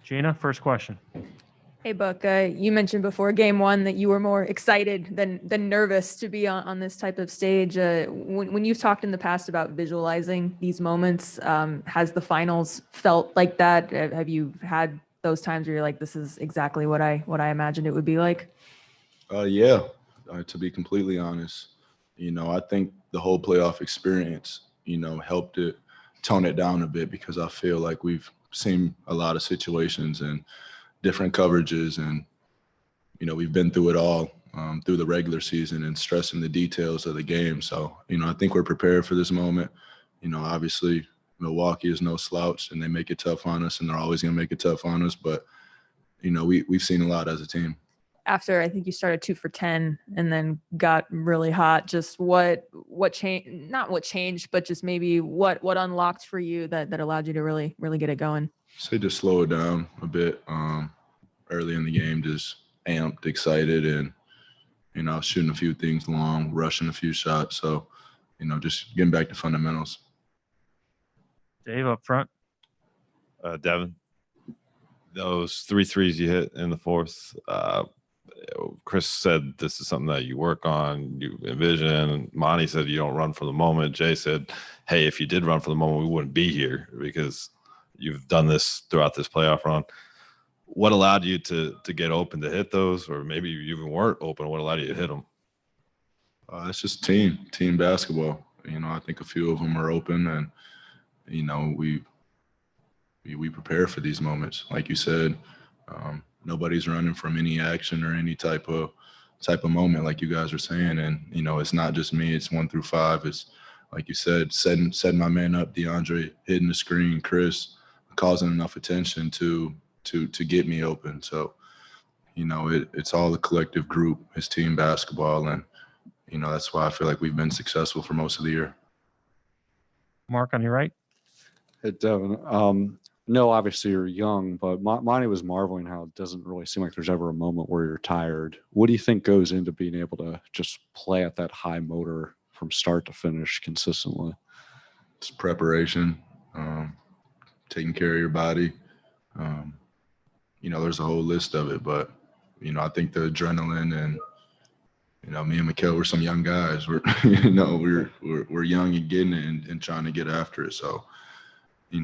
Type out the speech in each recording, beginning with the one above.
Gina, first question. Hey, Buck, you mentioned before game one that you were more excited than nervous to be on this type of stage. When you've talked in the past about visualizing these moments, has the finals felt like that? Have you had those times where you're like, this is exactly what I imagined it would be like? Yeah, to be completely honest, I think the whole playoff experience, helped it tone it down a bit, because I feel like we've seen a lot of situations and different coverages, and we've been through it all through the regular season and stressing the details of the game. So I think we're prepared for this moment. Obviously Milwaukee is no slouch, and they make it tough on us, and they're always going to make it tough on us. But we've seen a lot as a team. After I think you started 2 for 10 and then got really hot, just what changed? Not what changed, but just maybe what unlocked for you that allowed you to really get it going? Say just slow it down a bit. Early in the game, just amped, excited, and I was shooting a few things long, rushing a few shots. So just getting back to fundamentals. Dave up front. Devin, those 3 threes you hit in the fourth, Chris said this is something that you work on, you envision. Monty said you don't run for the moment. Jay said, hey, if you did run for the moment, we wouldn't be here, because you've done this throughout this playoff run. What allowed you to get open to hit those, or maybe you even weren't open? What allowed you to hit them? It's just team basketball. I think a few of them are open, and we prepare for these moments. Like you said, nobody's running from any action or any type of moment, like you guys are saying. And it's not just me. It's 1 through 5. It's like you said, setting my man up, DeAndre hitting the screen, Chris causing enough attention to get me open. So it's all the collective group. It's team basketball, and that's why I feel like we've been successful for most of the year. Mark on your right. Hey, Devin. No, obviously you're young, but Monty was marveling how it doesn't really seem like there's ever a moment where you're tired. What do you think goes into being able to just play at that high motor from start to finish consistently? It's preparation, taking care of your body. There's a whole list of it, but I think the adrenaline and me and Mikal, we're some young guys. We're we're young and getting it and trying to get after it. So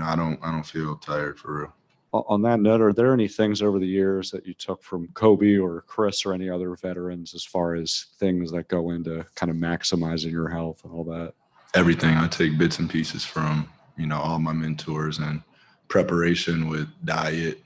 I don't feel tired, for real. On that note, are there any things over the years that you took from Kobe or Chris or any other veterans as far as things that go into kind of maximizing your health and all that? Everything. I take bits and pieces from all my mentors, and preparation with diet,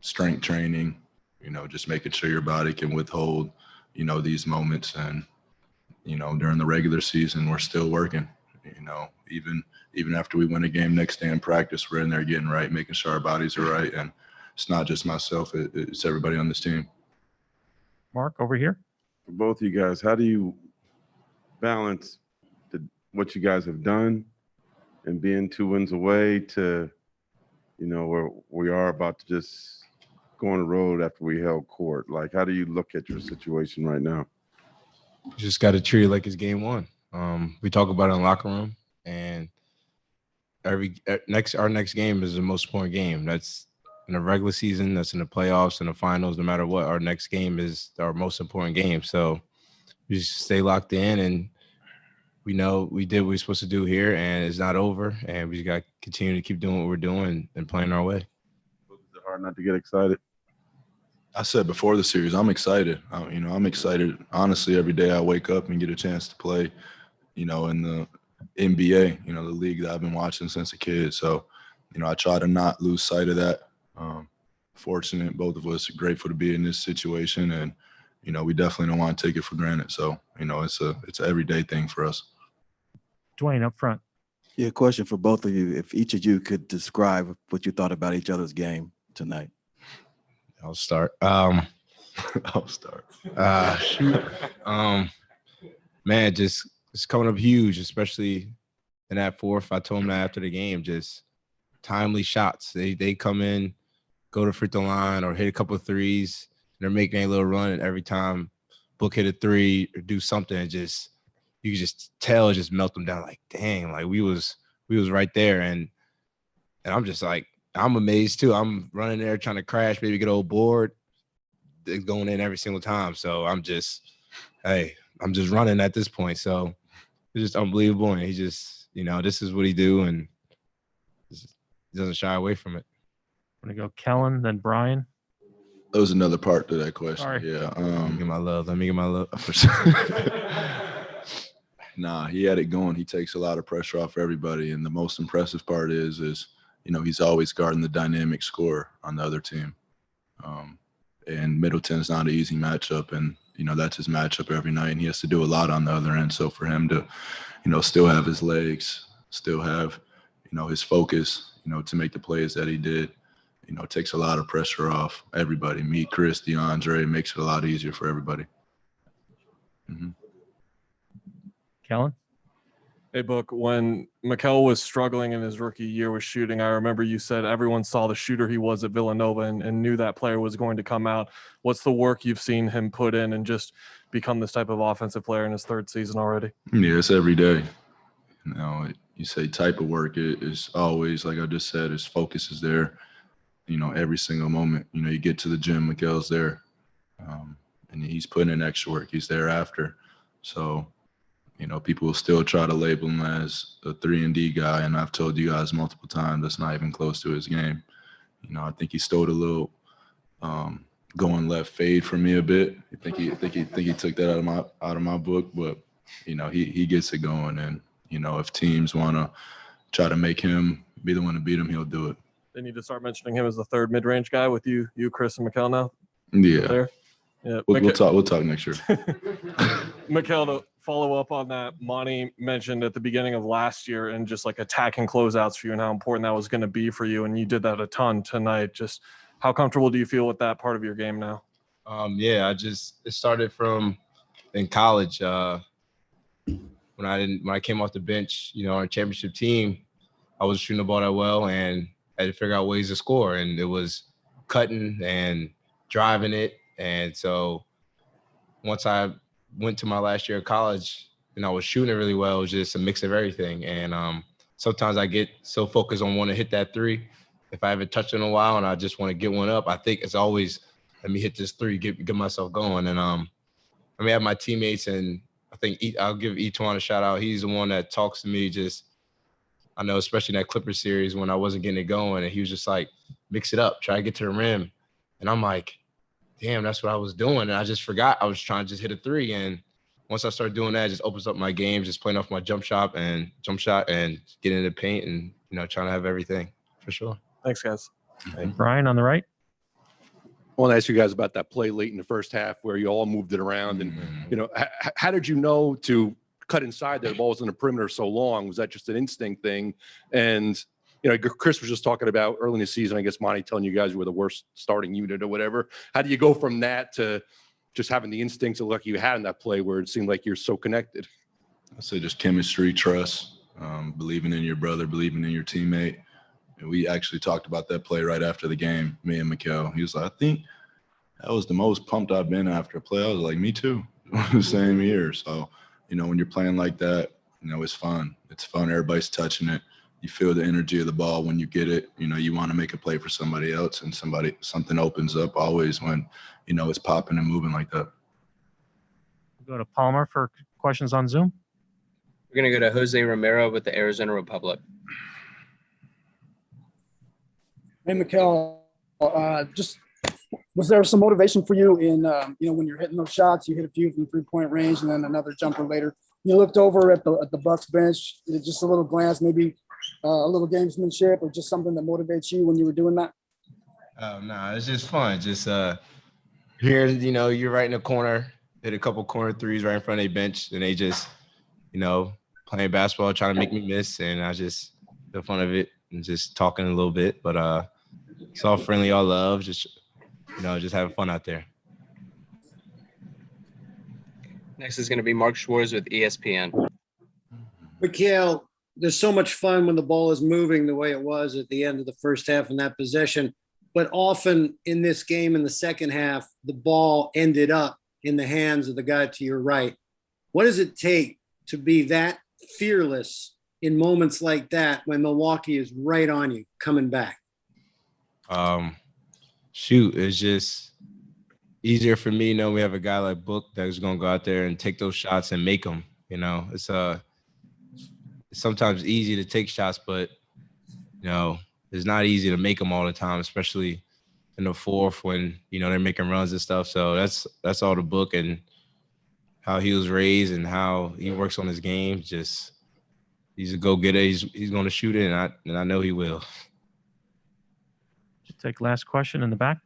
strength training, just making sure your body can withhold these moments. And during the regular season, we're still working. Even after we win a game next day in practice, we're in there getting right, making sure our bodies are right. And it's not just myself, it's everybody on this team. Mark over here. For both of you guys, how do you balance what you guys have done and being 2 wins away to where we are about to just go on the road after we held court? Like, how do you look at your situation right now? You just got to treat it like it's game 1. We talk about it in the locker room, and our next game is the most important game. That's in the regular season, that's in the playoffs and the finals. No matter what, our next game is our most important game. So we just stay locked in, and we know we did what we're supposed to do here, and it's not over. And we just got to continue to keep doing what we're doing and playing our way. Is it hard not to get excited? I said before the series, I'm excited. I'm excited. Honestly, every day I wake up and get a chance to play, in the NBA, the league that I've been watching since a kid. So, I try to not lose sight of that. Fortunate, both of us are grateful to be in this situation, and, we definitely don't want to take it for granted. So, it's an everyday thing for us. Dwayne up front. Yeah, question for both of you. If each of you could describe what you thought about each other's game tonight. I'll start. I'll start. Shoot. Man, just it's coming up huge, especially in that fourth. I told him that after the game, just timely shots. They come in, go to free throw line or hit a couple of threes. And they're making a little run, and every time Book hit a 3 or do something, and just you could just tell it just melt them down. Like, dang, like we was right there, and I'm just like, I'm amazed too. I'm running there trying to crash, maybe get old board. It's going in every single time. So I'm just running at this point. So it's just unbelievable. And he just, this is what he do, and he doesn't shy away from it. I'm going to go Kellen, then Brian. That was another part to that question. Sorry. Yeah. Let me get my love. For sure. Nah, he had it going. He takes a lot of pressure off everybody. And the most impressive part is he's always guarding the dynamic scorer on the other team. And Middleton's not an easy matchup. And, that's his matchup every night. And he has to do a lot on the other end. So for him to, still have his legs, still have, his focus, to make the plays that he did, takes a lot of pressure off everybody. Me, Chris, DeAndre, makes it a lot easier for everybody. Mm-hmm. Kellen? Hey, Book, when Mikal was struggling in his rookie year with shooting, I remember you said everyone saw the shooter he was at Villanova and knew that player was going to come out. What's the work you've seen him put in and just become this type of offensive player in his third season already? Yeah, it's every day. You say type of work, it is always, like I just said, his focus is there, every single moment. You get to the gym, Mikal's there, and he's putting in extra work. He's there after. So, people will still try to label him as a 3-and-D guy, and I've told you guys multiple times that's not even close to his game. I think he stole a little going left fade for me a bit. I think he took that out of my book, but he gets it going, and if teams want to try to make him be the one to beat him, he'll do it. They need to start mentioning him as the third mid-range guy with you, Chris, and Mikal now. Yeah, there. Yeah, we'll talk next year. Mikal, to follow up on that, Monty mentioned at the beginning of last year and just like attacking closeouts for you and how important that was going to be for you, and you did that a ton tonight. Just how comfortable do you feel with that part of your game now? It started from in college. When I came off the bench, our championship team, I was shooting the ball that well, and I had to figure out ways to score, and it was cutting and driving it. And so once I went to my last year of college and I was shooting it really well, it was just a mix of everything. And sometimes I get so focused on wanting to hit that three. If I haven't touched it in a while and I just want to get one up, I think it's always, let me hit this three, get myself going. And I have my teammates, and I think I'll give Etwan a shout out. He's the one that talks to me I know, especially in that Clippers series when I wasn't getting it going, and he was just like, mix it up, try to get to the rim. And I'm like, damn, that's what I was doing. And I just forgot I was trying to just hit a three. And once I started doing that, it just opens up my game, just playing off my jump shot and getting in the paint and, trying to have everything for sure. Thanks, guys. Brian on the right. I want to ask you guys about that play late in the first half where you all moved it around. And, how did you know to cut inside there? The ball was in the perimeter so long. Was that just an instinct thing? And, Chris was just talking about early in the season, I guess Monty telling you guys you were the worst starting unit or whatever. How do you go from that to just having the instincts that like you had in that play where it seemed like you're so connected? I'd say just chemistry, trust, believing in your brother, believing in your teammate. And we actually talked about that play right after the game, me and Mikal. He was like, I think that was the most pumped I've been after a play. I was like, me too, the same year. So, when you're playing like that, it's fun. It's fun. Everybody's touching it. You feel the energy of the ball when you get it. You want to make a play for somebody else, and something opens up always when, it's popping and moving like that. We'll go to Palmer for questions on Zoom. We're going to go to Jose Romero with the Arizona Republic. Hey, Mikal, just was there some motivation for you in, when you're hitting those shots, you hit a few from 3-point range and then another jumper later. You looked over at the Bucks bench, just a little glance, maybe a little gamesmanship or just something that motivates you when you were doing that? No, it's just fun. Just here, you're right in the corner, hit a couple corner threes right in front of their bench, and they just, playing basketball, trying to make me miss, and I just feel fun of it and just talking a little bit. But it's all friendly, all love, just having fun out there. Next is going to be Mark Schwartz with ESPN. Mikal, there's so much fun when the ball is moving the way it was at the end of the first half in that possession. But often in this game in the second half, the ball ended up in the hands of the guy to your right. What does it take to be that fearless in moments like that when Milwaukee is right on you coming back? Shoot, it's just easier for me. You know, we have a guy like Book that's going to go out there and take those shots and make them. You know, it's sometimes easy to take shots, but you know, it's not easy to make them all the time, especially in the fourth when you know they're making runs and stuff. So that's all the Book and how he was raised and how he works on his game. Just he's a go-getter. He's going to shoot it, and I know he will. Take last question in the back.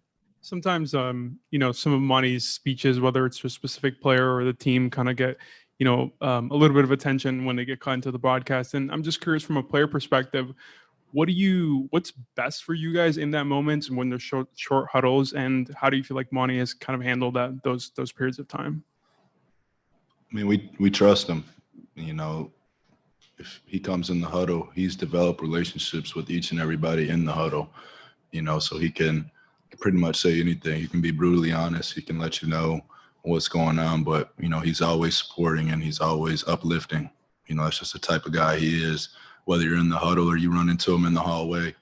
Sometimes, you know, some of Monty's speeches, whether it's for a specific player or the team, kind of get, you know, a little bit of attention when they get cut into the broadcast. And I'm just curious from a player perspective, what's best for you guys in that moment when there's short huddles, and how do you feel like Monty has kind of handled that those periods of time? I mean, we trust him. You know, if he comes in the huddle, he's developed relationships with each and everybody in the huddle. You know, so he can pretty much say anything. He can be brutally honest. He can let you know what's going on, but, you know, he's always supporting and he's always uplifting. You know, that's just the type of guy he is. Whether you're in the huddle or you run into him in the hallway,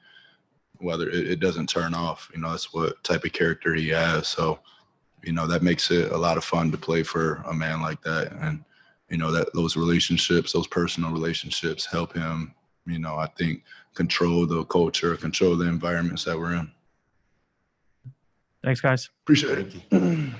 whether it doesn't turn off, you know, that's what type of character he has. So, you know, that makes it a lot of fun to play for a man like that. And, you know, that those relationships, those personal relationships help him, you know, I think control the culture, control the environments that we're in. Thanks, guys. Appreciate it.